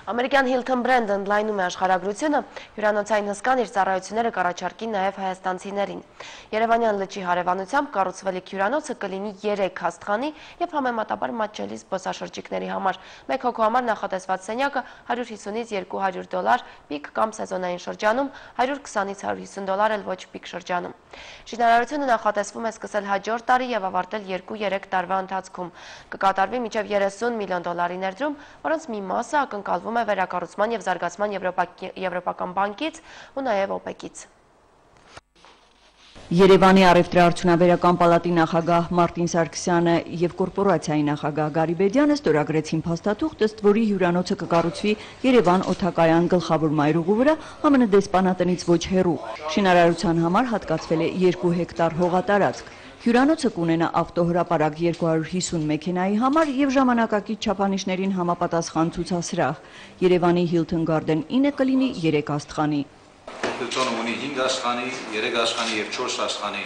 Ամերիկյան Hilton բրենդը ընդլայնում է աշխարհագրությունը, հյուրանոցային հսկան իր ծառայությունները կառաջարկի նաև հայաստանցիներին։ Երևանյան լճի հարևանությամբ կառուցվելիք հյուրանոցը կլինի 3 հաստղանի եւ համեմատաբար մատչելի զբոսաշրջիկների համար։ Մեկ հոգու համար նախատեսված սենյակը $150-ից $200 պիկ կամ սեզոնային շրջանում, $120-ից $150 էլ ոչ պիկ շրջանում։ Շինարարությունը նախատեսվում է սկսել հաջորդ տարի եւ ավարտել 2-3 տարվա ընթացքում։ Կկատարվի մինչև $30 միլիոն ներդրում, որոնց մի մասը ակնկալվում է վերակառուցման եւ զարգացման Եվրոպական բանկից ու նաեւ ՕՊԵԿ-ից։ Երևանի առևտրաարդյունաբերական պալատի նախագահ Մարտին Սարգսյանը եւ կորպորացիայի նախագահ Գարիբեդյանը ստորագրեցին փաստաթուղթ, ըստ որի հյուրանոցը կկառուցվի Երևան օդակայան գլխավոր մայրուղու վրա ԱՄՆ դեսպանատնից ոչ հեռու։ Շինարարության համար հատկացվել է 2 հեկտար հողատարածք։ Հյուրանոցը կունենա ավտոհրապարակ 250 մեքենայի համար եւ ժամանակակից չափանիշներին համապատասխան ցուցասրահ։ Երևանի Hilton Garden Inn-ը կլինի 3 աստղանի։ Hilton-ը ունի 5 աստղանի, 3 աստղանի եւ 4 աստղանի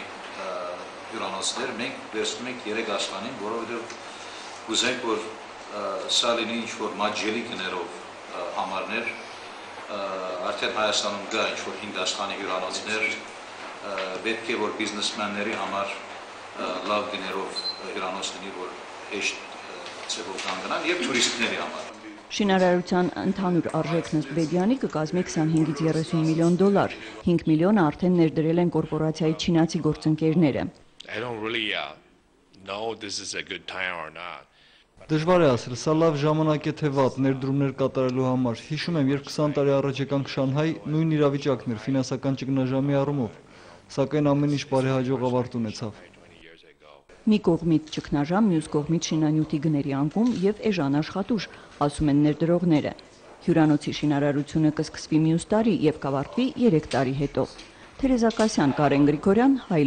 հյուրանոցներ, մենք վերցնում ենք 3 աստղանին, որովհետեւ ուզենք որ սա լինի ինչ-որ մատչելի գներով համարներ, արդեն Հայաստանում կա ինչ-որ 5 աստղանի հյուրանոցներ, պետք է որ բիզնեսմենների համար լավ գներով հյուրանոց լինի, որ հեշտ ցեվով կանգնան եւ տուրիստների համար։ Շինարարության ընդհանուր արժեքն ըստ Բեդյանի կկազմի $25-ից $30 միլիոն, $5 միլիոնը արդեն ներդրել են կորպորացիայի չինացի գործընկերները։ Դժվար է ասել, սա լավ ժամանակ է թե վատ ներդրումներ կատարելու համար։ Հիշում եմ, երբ 20 տարի առաջ եկանք Շանհայ, նույն իրավիճակն էր ֆինանսական ճգնաժամի առումով, սակայն ամեն ինչ բարեհաջող ավարտ ունեցավ։ Մի կողմից ճգնաժամ, մյուս կողմից շինանյութի գների անկում եւ էժան աշխատուժ, ասում են ներդրողները։ Հյուրանոցի շինարարությունը կսկսվի մյուս տարի եւ կավարտվի 3 տարի հետո։ Թերեզա Կասյան, Կարեն Գրիգորյան, Հայ